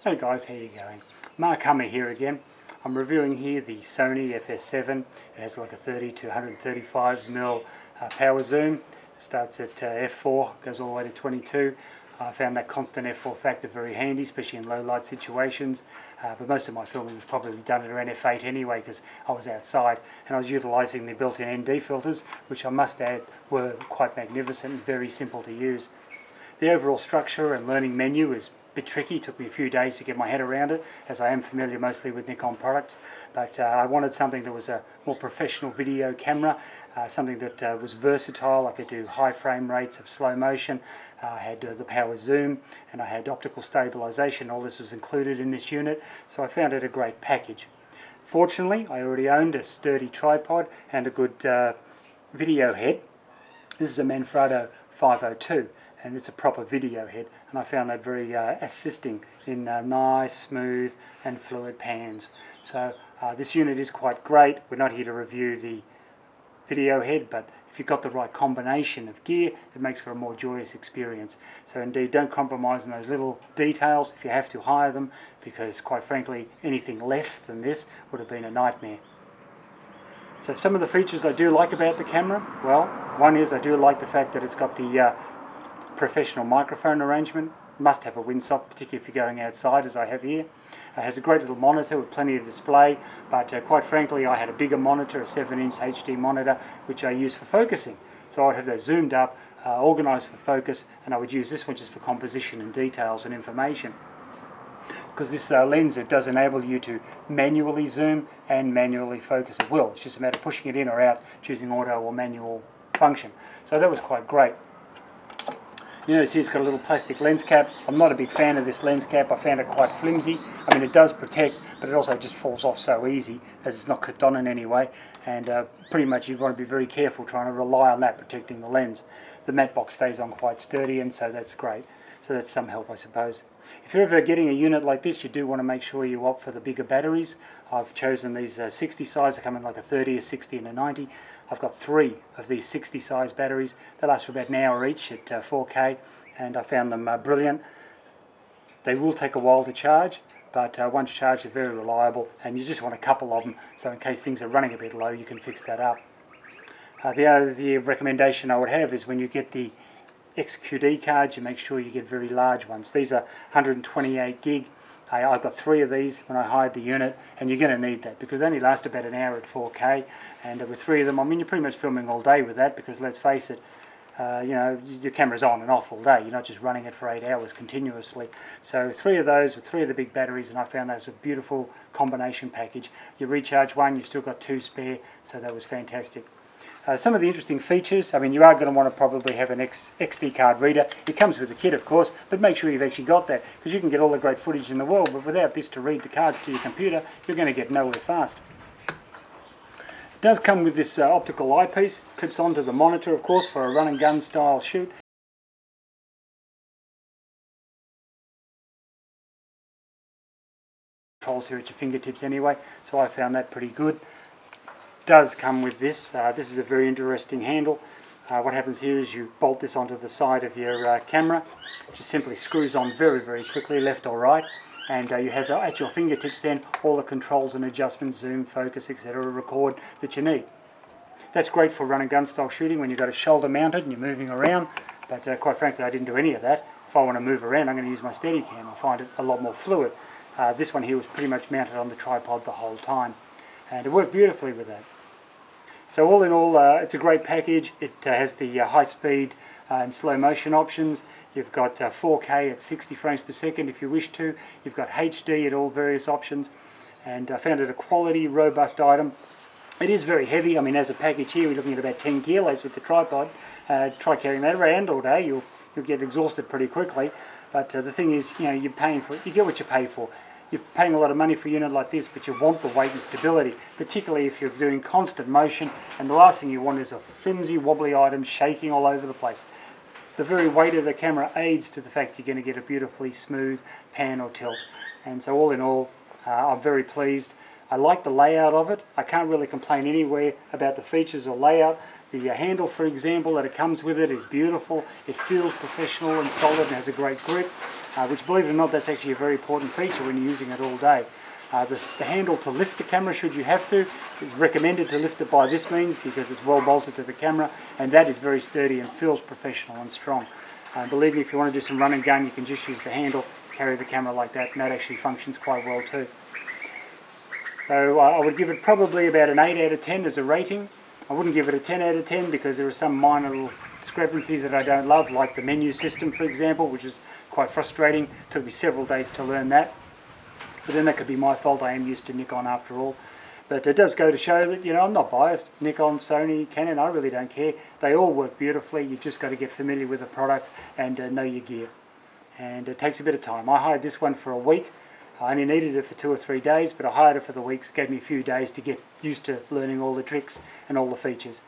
Hey guys, how you going? Mark Hummer here again. I'm reviewing here the Sony FS7. It has like a 30 to 135mm power zoom. Starts at f4, goes all the way to 22. I found that constant f4 factor very handy, especially in low light situations. But most of my filming was probably done at around f8 anyway, because I was outside and I was utilising the built-in ND filters, which I must add were quite magnificent and very simple to use. The overall structure and learning menu is a bit tricky. It took me a few days to get my head around it, as I am familiar mostly with Nikon products. But I wanted something that was a more professional video camera, something that was versatile. I could do high frame rates of slow motion. I had the power zoom, and I had optical stabilization. All this was included in this unit, so I found it a great package. Fortunately, I already owned a sturdy tripod and a good video head. This is a Manfrotto 502. And it's a proper video head, and I found that very assisting in nice, smooth and fluid pans. So this unit is quite great. We're not here to review the video head, but if you've got the right combination of gear, it makes for a more joyous experience. So indeed, don't compromise on those little details if you have to hire them, because quite frankly, anything less than this would have been a nightmare. So some of the features I do like about the camera, well, one is I do like the fact that it's got the professional microphone arrangement. Must have a windsock, particularly if you're going outside, as I have here. It has a great little monitor with plenty of display, but quite frankly I had a bigger monitor, a 7-inch HD monitor, which I use for focusing. So I'd have those zoomed up, organised for focus, and I would use this one just for composition and details and information. Because this lens, it does enable you to manually zoom and manually focus at will. It's just a matter of pushing it in or out, choosing auto or manual function. So that was quite great. You notice here it's got a little plastic lens cap. I'm not a big fan of this lens cap. I found it quite flimsy. I mean, it does protect, but it also just falls off so easy, as it's not clipped on in any way. And pretty much you want to be very careful trying to rely on that protecting the lens. The matte box stays on quite sturdy, and so that's great. So that's some help, I suppose. If you're ever getting a unit like this, you do want to make sure you opt for the bigger batteries. I've chosen these 60 size. They come in like a 30, a 60 and a 90. I've got 3 of these 60 size batteries. They last for about an hour each at 4K, and I found them brilliant. They will take a while to charge, but once charged they're very reliable, and you just want a couple of them, so in case things are running a bit low you can fix that up. The other recommendation I would have is when you get the XQD cards, you make sure you get very large ones. These are 128 gig. I've got 3 of these when I hired the unit, and you're going to need that because they only last about an hour at 4K, and with 3 of them, I mean, you're pretty much filming all day with that, because let's face it, you know, your camera's on and off all day. You're not just running it for 8 hours continuously. So 3 of those with 3 of the big batteries, and I found that was a beautiful combination package. You recharge one, you've still got 2 spare, so that was fantastic. Some of the interesting features, I mean, you are going to want to probably have an XD card reader. It comes with the kit, of course, but make sure you've actually got that, because you can get all the great footage in the world, but without this to read the cards to your computer, you're going to get nowhere fast. It does come with this optical eyepiece, clips onto the monitor, of course, for a run and gun style shoot. Controls here at your fingertips anyway, so I found that pretty good. Does come with this. This is a very interesting handle. What happens here is you bolt this onto the side of your camera. It just simply screws on very, very quickly, left or right, and you have at your fingertips then all the controls and adjustments, zoom, focus, etc., record that you need. That's great for run and gun style shooting when you've got it shoulder mounted and you're moving around, but quite frankly I didn't do any of that. If I want to move around, I'm going to use my Steadicam. I find it a lot more fluid. This one here was pretty much mounted on the tripod the whole time, and it worked beautifully with that. So all in all, it's a great package. It has the high speed and slow motion options. You've got 4K at 60 frames per second if you wish to. You've got HD at all various options, and I found it a quality, robust item. It is very heavy. I mean, as a package here, we're looking at about 10 kilos with the tripod. Try carrying that around all day, you'll get exhausted pretty quickly. But the thing is, you know, you get what you pay for. You're paying a lot of money for a unit like this, but you want the weight and stability, particularly if you're doing constant motion, and the last thing you want is a flimsy, wobbly item shaking all over the place. The very weight of the camera aids to the fact you're going to get a beautifully smooth pan or tilt. And so all in all, I'm very pleased. I like the layout of it. I can't really complain anywhere about the features or layout. The handle, for example, that it comes with it is beautiful. It feels professional and solid and has a great grip, which, believe it or not, that's actually a very important feature when you're using it all day. The handle to lift the camera, should you have to, is recommended to lift it by this means because it's well bolted to the camera, and that is very sturdy and feels professional and strong. Believe me, if you want to do some run and gun, you can just use the handle, carry the camera like that, and that actually functions quite well too. So I would give it probably about an 8 out of 10 as a rating. I wouldn't give it a 10 out of 10 because there are some minor little discrepancies that I don't love, like the menu system, for example, which is quite frustrating. It took me several days to learn that. But then that could be my fault. I am used to Nikon after all. But it does go to show that, you know, I'm not biased. Nikon, Sony, Canon, I really don't care. They all work beautifully. You've just got to get familiar with the product and know your gear. And it takes a bit of time. I hired this one for a week. I only needed it for 2 or 3 days, but I hired it for the weeks. It gave me a few days to get used to learning all the tricks and all the features.